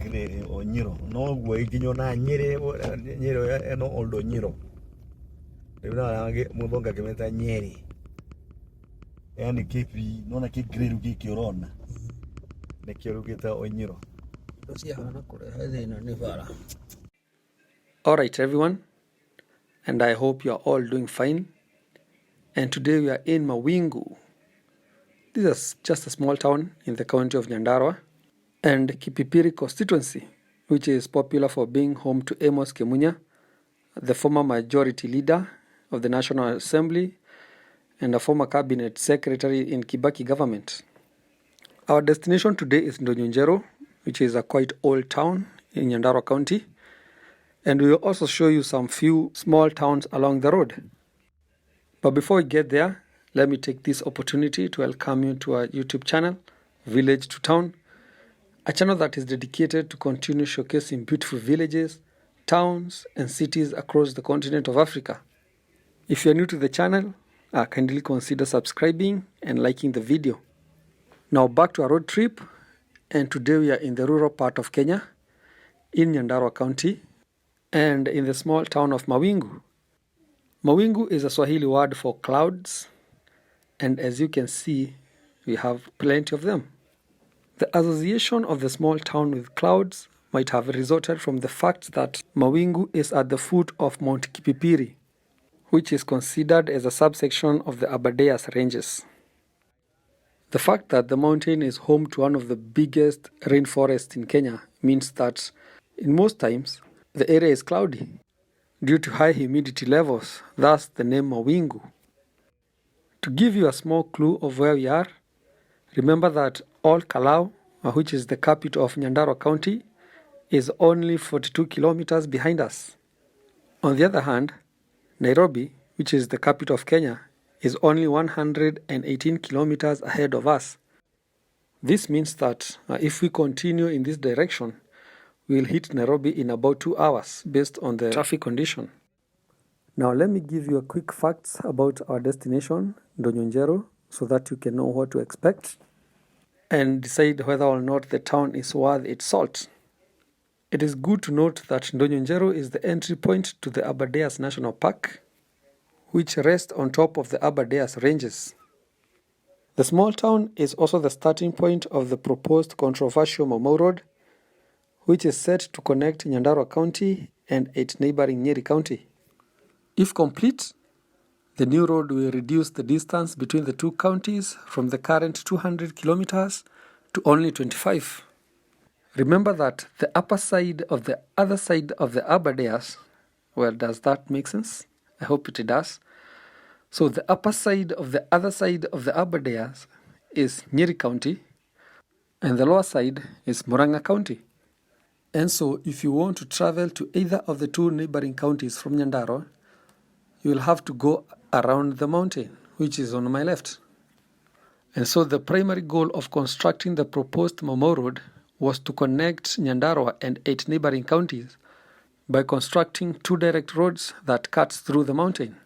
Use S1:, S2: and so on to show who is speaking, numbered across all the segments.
S1: gre o nyiro no gwe ginyo na nyire nyiro eno oldo nyiro debna nange mudonga kemeta nyeri yani kipi nona ki gre rugi kiorona ne kiorugita o nyiro.
S2: All right, everyone, and I hope you are all doing fine. And today we are in Mingu. This is just a small town in the county of Nyandarua and Kipipiri constituency, which is popular for being home to Amos Kemunya, the former majority leader of the National Assembly and a former cabinet secretary in Kibaki government. Our destination today is Ndunyu Njeru, which is a quite old town in Nyandarua County, and we will also show you some few small towns along the road. But before we get there, let me take this opportunity to welcome you to our YouTube channel, Village to Town, a channel that is dedicated to continue showcasing beautiful villages, towns, and cities across the continent of Africa. If you are new to the channel, kindly consider subscribing and liking the video. Now back to our road trip, and today we are in the rural part of Kenya, in Nyandarua County, and in the small town of Mingu. Mingu is a Swahili word for clouds, and as you can see, we have plenty of them. The association of the small town with clouds might have resulted from the fact that Mingu is at the foot of Mount Kipipiri, which is considered as a subsection of the Aberdares ranges. The fact that the mountain is home to one of the biggest rainforests in Kenya means that in most times the area is cloudy due to high humidity levels, thus the name Mingu. To give you a small clue of where we are, remember that Ol Kalou, which is the capital of Nyandarua County, is only 42 kilometers behind us. On the other hand, Nairobi, which is the capital of Kenya, is only 118 kilometers ahead of us. This means that if we continue in this direction, we'll hit Nairobi in about 2 hours based on the traffic condition. Now let me give you a quick facts about our destination, Ndunyu Njeru, so that you can know what to expect and decide whether or not the town is worth its salt. It is good to note that Ndunyu Njeru is the entry point to the Aberdares National Park, which rests on top of the Aberdares ranges. The small town is also the starting point of the proposed controversial Momo Road, which is set to connect Nyandarua County and its neighboring Nyeri County. If complete, the new road will reduce the distance between the two counties from the current 200 kilometers to only 25. Remember that the upper side of the other side of the Aberdares, well, does that make sense? I hope it does. So the upper side of the other side of the Aberdares is Nyeri County, and the lower side is Murang'a County. And so if you want to travel to either of the two neighboring counties from Nyandarua, you will have to go around the mountain, which is on my left. And so the primary goal of constructing the proposed Momo Road was to connect Nyandarua and 8 neighboring counties by constructing 2 direct roads that cuts through the mountain.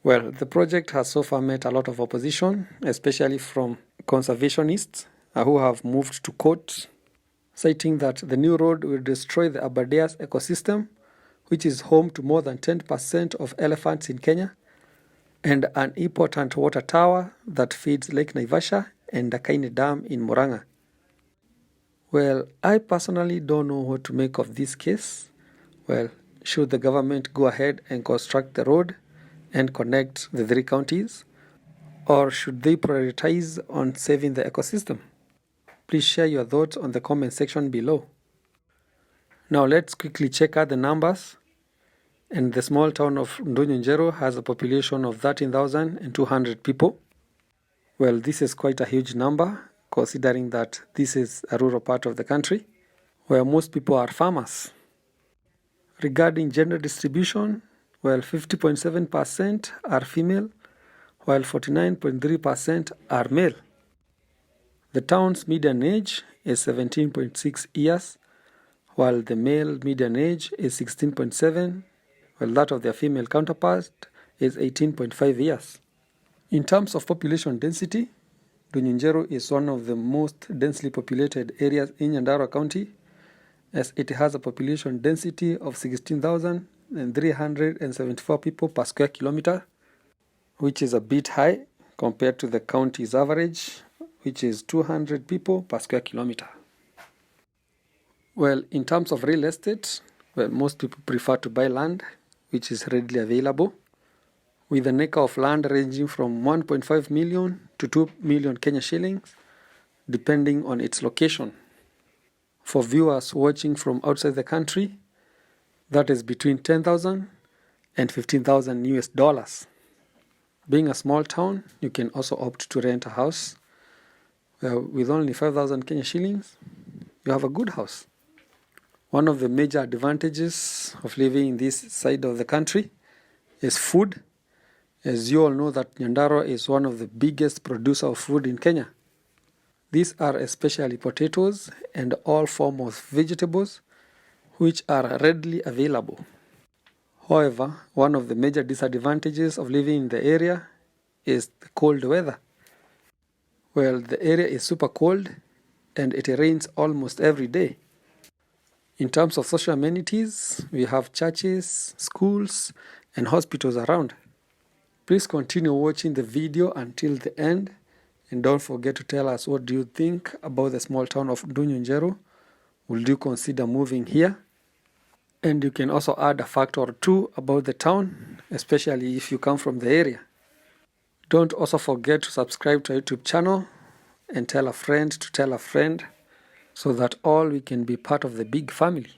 S2: Well, the project has so far met a lot of opposition, especially from conservationists who have moved to court, citing that the new road will destroy the Aberdares ecosystem, which is home to more than 10% of elephants in Kenya, and an important water tower that feeds Lake Naivasha and Dakaine Dam in Murang'a. Well, I personally don't know what to make of this case. Well, should the government go ahead and construct the road and connect the 3 counties, or should they prioritize on saving the ecosystem? Please share your thoughts on the comment section below. Now let's quickly check out the numbers. And the small town of Ndunyu Njeru has a population of 13,200 people. Well, this is quite a huge number, considering that this is a rural part of the country, where most people are farmers. Regarding gender distribution, well, 50.7% are female, while 49.3% are male. The town's median age is 17.6 years, while the male median age is 16.7, while that of their female counterpart is 18.5 years. In terms of population density, Ndunyu Njeru is one of the most densely populated areas in Nyandarua County, as it has a population density of 16,374 people per square kilometer, which is a bit high compared to the county's average, which is 200 people per square kilometer. Well, in terms of real estate, well, most people prefer to buy land, which is readily available, with an acre of land ranging from 1.5 million to 2 million Kenya shillings, depending on its location. For viewers watching from outside the country, that is between 10,000 and 15,000 US dollars. Being a small town, you can also opt to rent a house. With only 5,000 Kenya shillings, you have a good house. One of the major advantages of living in this side of the country is food. As you all know that Nyandarua is one of the biggest producer of food in Kenya. These are especially potatoes and all forms of vegetables which are readily available. However, one of the major disadvantages of living in the area is the cold weather. Well, the area is super cold and it rains almost every day. In terms of social amenities, we have churches, schools, and hospitals around. Please continue watching the video until the end, and don't forget to tell us what do you think about the small town of Ndunyu Njeru. Will you consider moving here? And you can also add a fact or two about the town, especially if you come from the area. Don't also forget to subscribe to our YouTube channel and tell a friend to tell a friend, so that all we can be part of the big family.